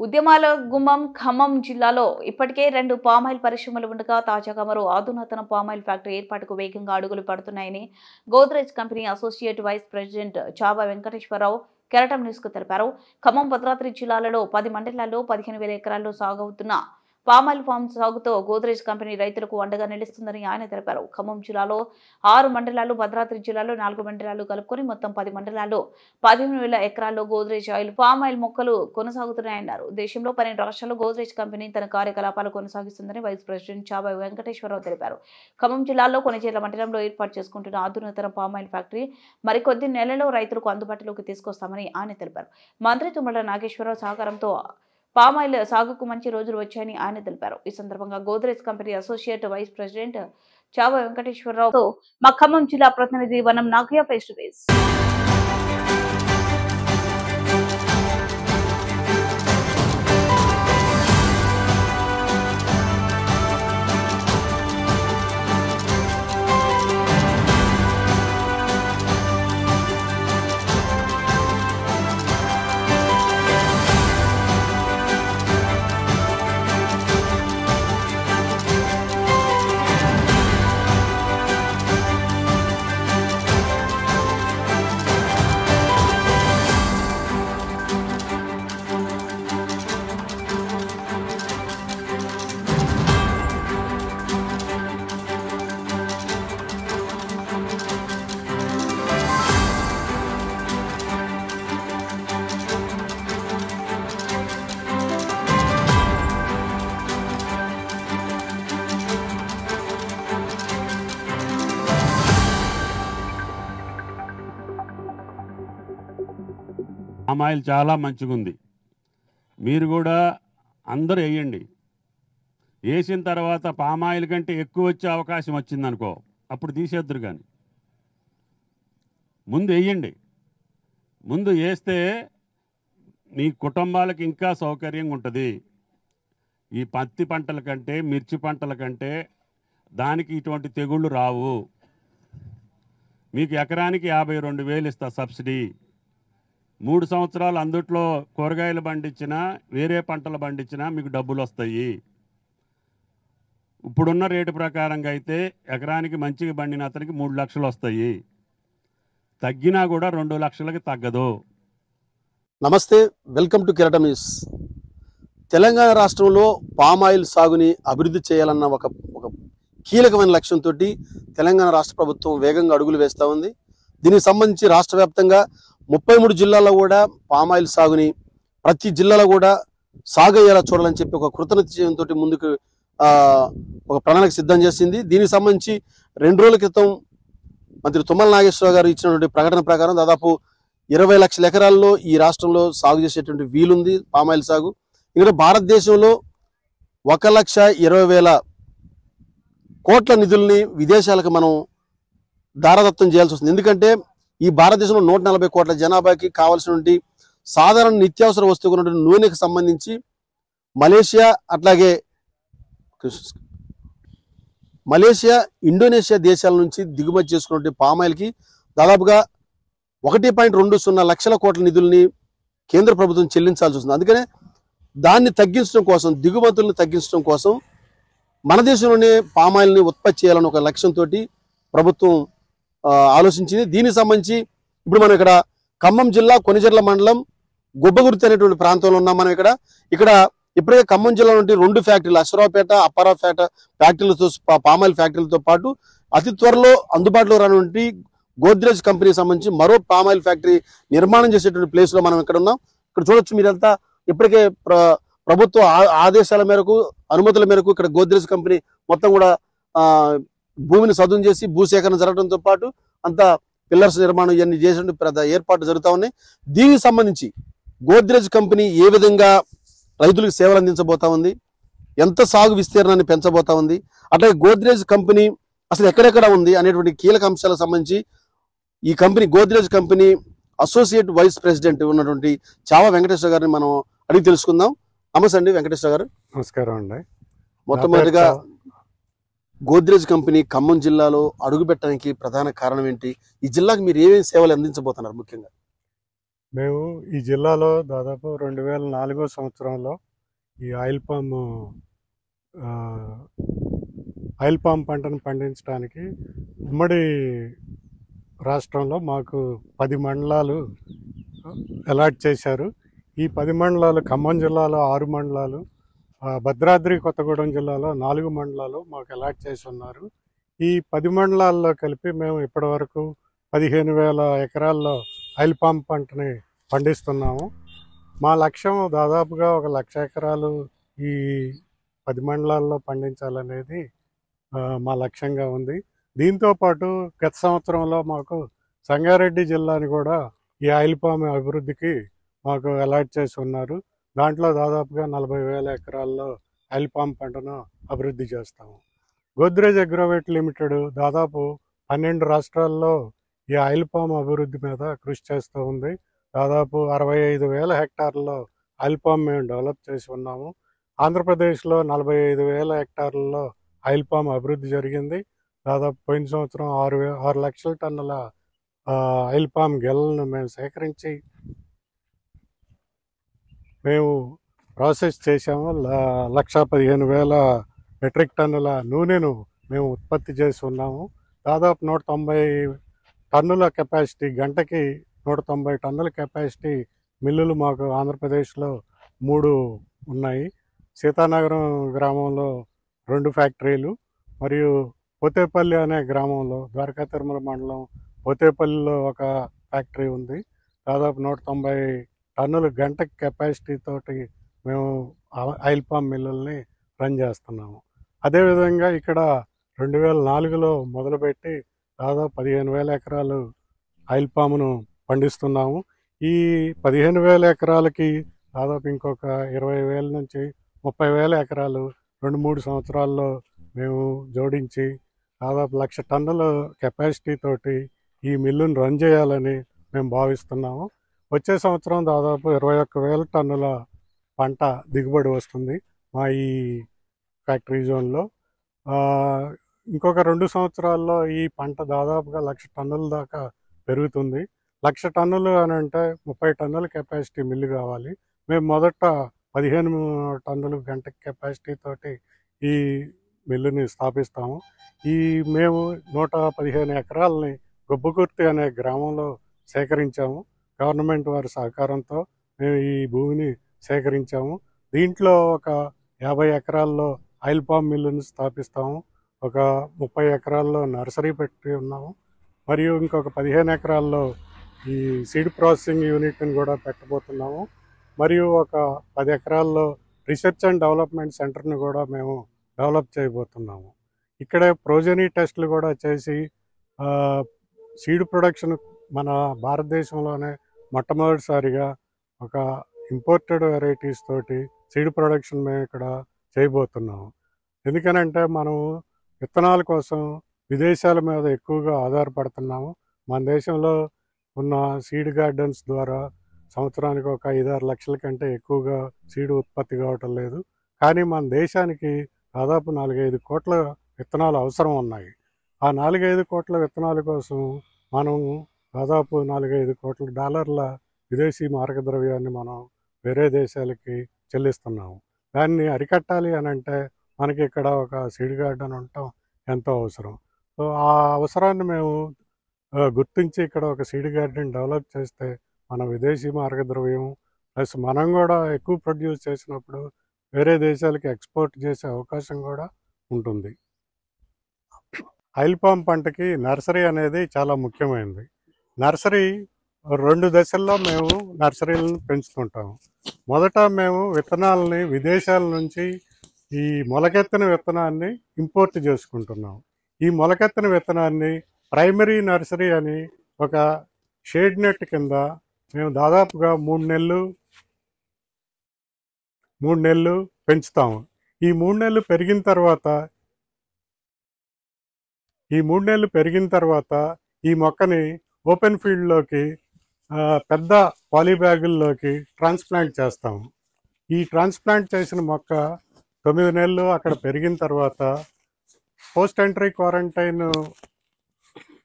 ఉద్యమాల గుమ్మం ఖమ్మం జిల్లాలో ఇప్పటికే 2 పామాయిల్ పరిశ్రమలు ఉండగా తాజాగా మరో అధునాతన పామాయిల్ ఫ్యాక్టరీ ఏర్పాటుకు వేగంగా అడుగులు పడుతున్నాయని Godrej company associate vice president Chaba Venkateswararao Keratam న్యూస్కు తెలిపారు. ఖమ్మం భద్రాద్రి జిల్లాలలో 10 మండలాల్లో 15,000 ఎకరాల్లో సాగవుతున్న పామాయిల్ ఫామ్ సాగుతో గోద్రేజ్ కంపెనీ రైతులకు అండగా నిలుస్తుందని ఆయన తెలిపారు. ఖమ్మం జిల్లాలో 6 మండలాలు, భద్రాద్రి జిల్లాలో 4 మండలాలు కలుపుకొని మొత్తం 10 మండలాల్లో 15,000 ఎకరాల్లో గోద్రేజ్ ఆయిల్ పామాయిల్ మొక్కలు కొనసాగుతున్నాయన్నారు. దేశంలో 12 రాష్ట్రాల్లో గోద్రేజ్ కంపెనీ తన కార్యకలాపాలు కొనసాగిస్తుందని వైస్ ప్రెసిడెంట్ చాబా వెంకటేశ్వరరావు తెలిపారు. ఖమ్మం జిల్లాలో కొనిజేర్ల మండలంలో ఏర్పాటు చేసుకుంటున్న అధునాతన పామాయిల్ ఫ్యాక్టరీ మరికొద్ది నెలల్లో రైతులకు అందుబాటులోకి తీసుకొస్తామని ఆయన తెలిపారు. మంత్రి తుమ్మల నాగేశ్వరరావు సహకారంతో పామాయిల్ సాగుకు మంచి రోజులు వచ్చాయని ఆయన తెలిపారు. ఈ సందర్భంగా Godrej company associate vice president Chaba వెంకటేశ్వరరావుతో మా ఖమ్మం జిల్లా ప్రతినిధి Vanam Nagaiah face to face. Palm oil చాలా మంచిగా ఉంది. మీరు కూడా అందరూ వేయండి. వేసిన తర్వాత పామాయిల్ కంటే ఎక్కువ వచ్చే అవకాశం వచ్చిందనుకో అప్పుడు తీసేద్దరు. కానీ ముందు వేయండి. ముందు వేస్తే మీ కుటుంబాలకు ఇంకా సౌకర్యంగా ఉంటుంది. ఈ పత్తి పంటల కంటే, మిర్చి పంటల కంటే దానికి ఇటువంటి తెగుళ్ళు రావు. మీకు ఎకరానికి 52,000 ఇస్తా సబ్సిడీ. 3 సంవత్సరాలు అందుట్లో కూరగాయలు పండించినా, వేరే పంటలు పండించినా మీకు డబ్బులు వస్తాయి. ఇప్పుడున్న రేటు ప్రకారంగా అయితే ఎకరానికి మంచిగా పండిన అతనికి 3 లక్షలు వస్తాయి. తగ్గినా కూడా 2 లక్షలకి తగ్గదు. నమస్తే, వెల్కమ్ టు కెరటం న్యూస్. తెలంగాణ రాష్ట్రంలో పామాయిల్ సాగుని అభివృద్ధి చేయాలన్న ఒక కీలకమైన లక్ష్యంతో తెలంగాణ రాష్ట్ర ప్రభుత్వం వేగంగా అడుగులు వేస్తూ ఉంది. దీనికి సంబంధించి రాష్ట్ర వ్యాప్తంగా 33 జిల్లాల్లో కూడా పామాయిల్ సాగుని ప్రతి జిల్లాలో కూడా సాగు అయ్యేలా చూడాలని చెప్పి ఒక కృతనిశ్చయంతో ముందుకు ఒక ప్రణాళిక సిద్ధం చేసింది. దీనికి సంబంధించి 2 రోజుల క్రితం మంత్రి తుమ్మల నాగేశ్వరరావు గారు ఇచ్చినటువంటి ప్రకటన ప్రకారం దాదాపు 20 లక్షల ఎకరాల్లో ఈ రాష్ట్రంలో సాగు చేసేటువంటి వీలుంది పామాయిల్ సాగు. ఇక్కడ భారతదేశంలో 1,20,000 కోట్ల నిధుల్ని విదేశాలకు మనం దారదత్తం చేయాల్సి వస్తుంది. ఎందుకంటే ఈ భారతదేశంలో 140 కోట్ల జనాభాకి కావాల్సినటువంటి సాధారణ నిత్యావసర వస్తువులు ఉన్నటువంటి నూనెకు సంబంధించి మలేషియా, అట్లాగే ఇండోనేషియా దేశాల నుంచి దిగుమతి చేసుకున్నటువంటి పామాయిల్కి దాదాపుగా 1.20 లక్షల కోట్ల నిధుల్ని కేంద్ర ప్రభుత్వం చెల్లించాల్సి వస్తుంది. అందుకనే దాన్ని తగ్గించడం కోసం, దిగుమతులను తగ్గించడం కోసం మన దేశంలోనే పామాయిల్ని ఉత్పత్తి చేయాలని ఒక లక్ష్యంతో ప్రభుత్వం ఆలోచించింది. దీనికి సంబంధించి ఇప్పుడు మనం ఇక్కడ ఖమ్మం జిల్లా కొనిజర్ల మండలం గుబ్బగుర్తి అనేటువంటి ప్రాంతంలో ఉన్నాం. మనం ఇక్కడ ఇప్పుడే ఖమ్మం జిల్లా నుండి 2 ఫ్యాక్టరీలు, అశ్వరావుపేట, అప్పారావుపేట ఫ్యాక్టరీలతో పామాయిల్ ఫ్యాక్టరీలతో పాటు అతి త్వరలో అందుబాటులో రానున్నటువంటి గోద్రేజ్ కంపెనీకి సంబంధించి మరో పామాయిల్ ఫ్యాక్టరీ నిర్మాణం చేసేటువంటి ప్లేస్ లో మనం ఇక్కడ ఉన్నాం. ఇక్కడ చూడొచ్చు మీరంతా. ఇప్పటికే ప్రభుత్వ ఆదేశాల మేరకు, అనుమతుల మేరకు ఇక్కడ గోద్రేజ్ కంపెనీ మొత్తం కూడా భూమిని సదును చేసి భూసేకరణ జరగడంతో పాటు అంతా పిల్లర్స్ నిర్మాణం ఇవన్నీ చేసినట్టు పెద్ద ఏర్పాట్లు జరుగుతూ ఉన్నాయి. దీనికి సంబంధించి గోద్రేజ్ కంపెనీ ఏ విధంగా రైతులకు సేవలు అందించబోతా ఉంది, ఎంత సాగు విస్తీర్ణాన్ని పెంచబోతా ఉంది, అట్లాగే గోద్రేజ్ కంపెనీ అసలు ఎక్కడెక్కడ ఉంది అనేటువంటి కీలక అంశాలకు సంబంధించి ఈ company Godrej company associate vice president ఉన్నటువంటి చావా వెంకటేశ్వర గారిని మనం అడిగి తెలుసుకుందాం. నమస్తే అండి వెంకటేశ్వర గారు. నమస్కారం అండి. మొట్టమొదటిగా గోద్రేజ్ కంపెనీ ఖమ్మం జిల్లాలో అడుగు పెట్టడానికి ప్రధాన కారణం ఏంటి? ఈ జిల్లాకు మీరు ఏమేమి సేవలు అందించబోతున్నారు? ముఖ్యంగా మేము ఈ జిల్లాలో దాదాపు 2004 సంవత్సరంలో ఈ ఆ, ఆయిల్ పామ్ పంటను పండించడానికి ఉమ్మడి రాష్ట్రంలో మాకు 10 మండలాలు అలాట్ చేశారు. ఈ 10 మండలాలు ఖమ్మం జిల్లాలో 6 మండలాలు, భద్రాద్రి కొత్తగూడెం జిల్లాలో 4 మండలాలు మాకు అలాట్ చేసి ఉన్నారు. ఈ 10 మండలాల్లో కలిపి మేము ఇప్పటివరకు 15,000 ఎకరాల్లో ఆయిల్ పామ్ పంటని పండిస్తున్నాము. మా లక్ష్యం దాదాపుగా 1,00,000 ఎకరాలు ఈ 10 మండలాల్లో పండించాలనేది మా లక్ష్యంగా ఉంది. దీంతోపాటు గత సంవత్సరంలో మాకు సంగారెడ్డి జిల్లాని కూడా ఈ ఆయిల్ పామ్ అభివృద్ధికి మాకు అలాట్ చేసి ఉన్నారు. దాంట్లో దాదాపుగా 40,000 ఎకరాల్లో ఆయిల్ పామ్ పంటను అభివృద్ధి చేస్తాము. గోద్రేజ్ అగ్రోవేట్ లిమిటెడ్ దాదాపు 12 రాష్ట్రాల్లో ఈ ఆయిల్ పామ్ అభివృద్ధి మీద కృషి చేస్తూ ఉంది. దాదాపు 65,000 హెక్టార్లలో ఆయిల్ పామ్ మేము డెవలప్ చేసి ఉన్నాము. ఆంధ్రప్రదేశ్లో 45,000 హెక్టార్లలో ఆయిల్ పామ్ అభివృద్ధి జరిగింది. దాదాపు పోయిన సంవత్సరం 6 లక్షల టన్నుల ఆయిల్ పామ్ గెలను మేము సేకరించి మేము ప్రాసెస్ చేసాము. 1,15,000 మెట్రిక్ టన్నుల నూనెను మేము ఉత్పత్తి చేసి ఉన్నాము. దాదాపు 190 టన్నుల కెపాసిటీ, గంటకి 190 టన్నుల కెపాసిటీ మిల్లులు మాకు ఆంధ్రప్రదేశ్లో 3 ఉన్నాయి. సీతానగరం గ్రామంలో 2 ఫ్యాక్టరీలు, మరియు పోతేపల్లి అనే గ్రామంలో, ద్వారకా తిరుమల మండలం పోతేపల్లిలో ఒక ఫ్యాక్టరీ ఉంది. దాదాపు 190 టన్నుల గంటకి కెపాసిటీ తోటి మేము ఆయిల్ పామ్ మిల్లుల్ని రన్ చేస్తున్నాము. అదేవిధంగా ఇక్కడ 2004లో మొదలుపెట్టి దాదాపు 15,000 ఎకరాలు ఆయిల్ పామును పండిస్తున్నాము. ఈ 15,000 ఎకరాలకి దాదాపు ఇంకొక 20,000 నుంచి 30,000 ఎకరాలు 2-3 సంవత్సరాల్లో మేము జోడించి దాదాపు 1,00,000 టన్నుల కెపాసిటీ తోటి ఈ మిల్లును రన్ చేయాలని మేము భావిస్తున్నాము. వచ్చే సంవత్సరం దాదాపు 21,000 టన్నుల పంట దిగుబడి వస్తుంది మా ఈ ఫ్యాక్టరీ జోన్లో. ఇంకొక 2 సంవత్సరాల్లో ఈ పంట దాదాపుగా 1,00,000 టన్నుల దాకా పెరుగుతుంది. 1,00,000 టన్నులు అని అంటే 30 టన్నుల కెపాసిటీ మిల్లు కావాలి. మేము మొదట 15 టన్నులు గంటకి కెపాసిటీ తోటి ఈ మిల్లుని స్థాపిస్తాము. మేము 115 ఎకరాలని గొబ్బకుర్తి అనే గ్రామంలో సేకరించాము. గవర్నమెంట్ వారి సహకారంతో మేము ఈ భూమిని సేకరించాము. దీంట్లో ఒక 50 ఎకరాల్లో ఆయిల్ పామ్ మిల్లుని స్థాపిస్తాము. ఒక 30 ఎకరాల్లో నర్సరీ పెట్టి ఉన్నాము. మరియు ఇంకొక 15 ఎకరాల్లో ఈ సీడ్ ప్రాసెసింగ్ యూనిట్ని కూడా పెట్టబోతున్నాము. మరియు ఒక 10 ఎకరాల్లో రీసెర్చ్ అండ్ డెవలప్మెంట్ సెంటర్ని కూడా మేము డెవలప్ చేయబోతున్నాము. ఇక్కడే ప్రోజెనీ టెస్టులు కూడా చేసి సీడ్ ప్రొడక్షన్ మన భారతదేశంలోనే మొట్టమొదటిసారిగా ఒక ఇంపోర్టెడ్ వెరైటీస్ తోటి సీడ్ ప్రొడక్షన్ మేము ఇక్కడ చేయబోతున్నాము. ఎందుకనంటే మనం విత్తనాల కోసం విదేశాల మీద ఎక్కువగా ఆధారపడుతున్నాము. మన దేశంలో ఉన్న సీడ్ గార్డెన్స్ ద్వారా సంవత్సరానికి ఒక 5-6 లక్షల కంటే ఎక్కువగా సీడ్ ఉత్పత్తి కావటం లేదు. కానీ మన దేశానికి దాదాపు 4-5 కోట్ల విత్తనాలు అవసరం ఉన్నాయి. ఆ 4-5 కోట్ల విత్తనాల కోసం మనం దాదాపు $4-5 కోట్ల విదేశీ మారకద్రవ్యాన్ని మనం వేరే దేశాలకి చెల్లిస్తున్నాము. దాన్ని అరికట్టాలి అని అంటే మనకి ఇక్కడ ఒక సీడ్ గార్డెన్ ఉండటం ఎంతో అవసరం. సో ఆ అవసరాన్ని మేము గుర్తించి ఇక్కడ ఒక సీడ్ గార్డెన్ డెవలప్ చేస్తే మన విదేశీ మార్గద్రవ్యం ప్లస్ మనం కూడా ఎక్కువ ప్రొడ్యూస్ చేసినప్పుడు వేరే దేశాలకి ఎక్స్పోర్ట్ చేసే అవకాశం కూడా ఉంటుంది. ఆయిల్ పామ్ పంటకి నర్సరీ అనేది చాలా ముఖ్యమైనది. నర్సరీ 2 దశల్లో మేము నర్సరీలను పెంచుతుంటాము. మొదట మేము విత్తనాలని విదేశాల నుంచి ఈ మొలకెత్తిన విత్తనాన్ని ఇంపోర్ట్ చేసుకుంటున్నాం. ఈ మొలకెత్తిన విత్తనాన్ని ప్రైమరీ నర్సరీ అని ఒక షేడ్ నెట్ కింద మేము దాదాపుగా 3 నెలలు పెంచుతాము. ఈ 3 నెలలు పెరిగిన తర్వాత ఈ మొక్కని ఓపెన్ ఫీల్డ్లోకి పెద్ద పాలీబ్యాగుల్లోకి ట్రాన్స్ప్లాంట్ చేస్తాము. ఈ ట్రాన్స్ప్లాంట్ చేసిన మొక్క 9 నెలలు అక్కడ పెరిగిన తర్వాత post entry quarantine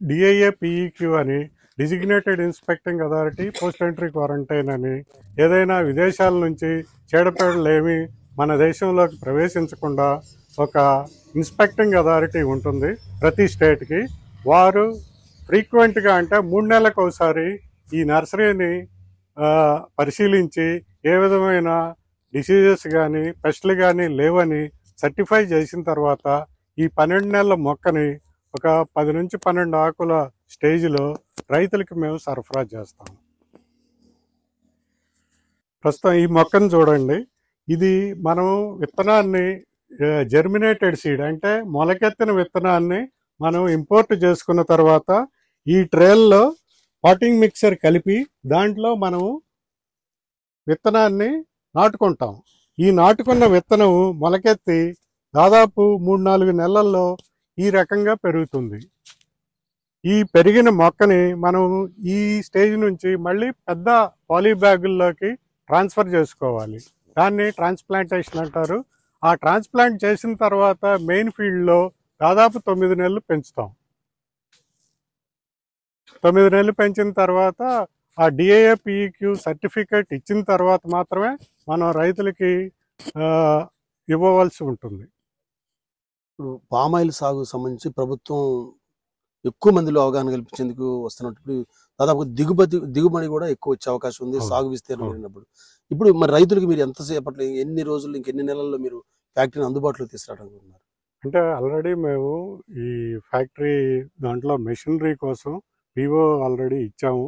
DIA PEQ అని designated inspecting authority, post entry quarantine అని, ఏదైనా విదేశాల నుంచి చీడపీడలు ఏమి మన దేశంలోకి ప్రవేశించకుండా ఒక ఇన్స్పెక్టింగ్ అథారిటీ ఉంటుంది ప్రతి స్టేట్కి. వారు ఫ్రీక్వెంట్గా అంటే 3 నెలలకు ఒకసారి ఈ నర్సరీని పరిశీలించి ఏ విధమైన డిసీజెస్ కానీ పెస్ట్లు కానీ లేవని సర్టిఫై చేసిన తర్వాత ఈ 12 నెలల మొక్కని ఒక 10 నుంచి 12 ఆకుల స్టేజ్లో రైతులకి మేము సరఫరా చేస్తాము. ప్రస్తుతం ఈ మొక్కను చూడండి. ఇది మనం విత్తనాన్ని జెర్మినేటెడ్ సీడ్ అంటే మొలకెత్తిన విత్తనాన్ని మనం ఇంపోర్ట్ చేసుకున్న తర్వాత ఈ ట్రేల్లో పాటింగ్ మిక్సర్ కలిపి దాంట్లో మనము విత్తనాన్ని నాటుకుంటాం. ఈ నాటుకున్న విత్తనం మొలకెత్తి దాదాపు 3-4 నెలల్లో ఈ రకంగా పెరుగుతుంది. ఈ పెరిగిన మొక్కని మనం ఈ స్టేజ్ నుంచి మళ్ళీ పెద్ద పాలీ బ్యాగుల్లోకి ట్రాన్స్ఫర్ చేసుకోవాలి. దాన్ని ట్రాన్స్ప్లాంటేషన్ అంటారు. ఆ ట్రాన్స్ప్లాంట్ చేసిన తర్వాత మెయిన్ ఫీల్డ్లో దాదాపు 9 నెలలు పెంచుతాం. 9 నెలలు పెంచిన తర్వాత ఆ డిఏఏపిఈక్యూ సర్టిఫికేట్ ఇచ్చిన తర్వాత మాత్రమే మనం రైతులకి ఇవ్వవలసి ఉంటుంది. ఇప్పుడు పామాయిల్ సాగు సంబంధించి ప్రభుత్వం ఎక్కువ మందిలో అవగాహన కల్పించేందుకు వస్తున్నప్పుడు దాదాపు దిగుబడి కూడా ఎక్కువ వచ్చే అవకాశం ఉంది సాగు విస్తీర్ణం పెరిగినప్పుడు. ఇప్పుడు మరి రైతులకి మీరు ఎంతసేపట్లో, ఎన్ని రోజులు, ఇంకెన్ని నెలల్లో మీరు ఫ్యాక్టరీని అందుబాటులో తీసుకురావడానికి? అంటే ఆల్రెడీ మేము ఈ ఫ్యాక్టరీ దాంట్లో మెషినరీ కోసం వివో ఆల్రెడీ ఇచ్చాము.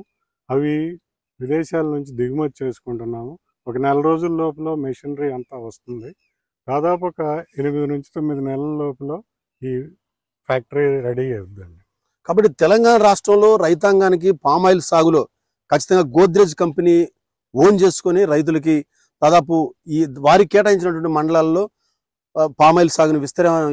అవి విదేశాల నుంచి దిగుమతి చేసుకుంటున్నాము. ఒక 4 రోజుల లోపల మెషినరీ అంతా వస్తుంది. దాదాపు ఒక 8 నుంచి 9 నెలల లోపల ఈ ఫ్యాక్టరీ రెడీ అవుతుందండి. కాబట్టి తెలంగాణ రాష్ట్రంలో రైతాంగానికి పామాయిల్ సాగులో ఖచ్చితంగా గోద్రేజ్ కంపెనీ ఓన్ చేసుకొని రైతులకి దాదాపు ఈ వారికి కేటాయించినటువంటి మండలాల్లో పామాయిల్ సాగుని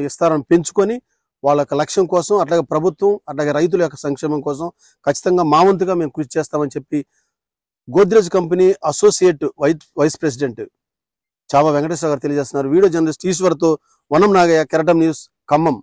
విస్తారం పెంచుకొని వాళ్ళ యొక్క లక్ష్యం కోసం, అట్లాగే ప్రభుత్వం, అట్లాగే రైతుల యొక్క సంక్షేమం కోసం ఖచ్చితంగా మా వంతుగా మేము కృషి చేస్తామని చెప్పి Godrej company associate vice president Chava Venkateswara గారు తెలియజేస్తున్నారు. వీడియో జర్నలిస్ట్ ఈశ్వర్తో వనం నాగయ్య, కెరటం న్యూస్, ఖమ్మం.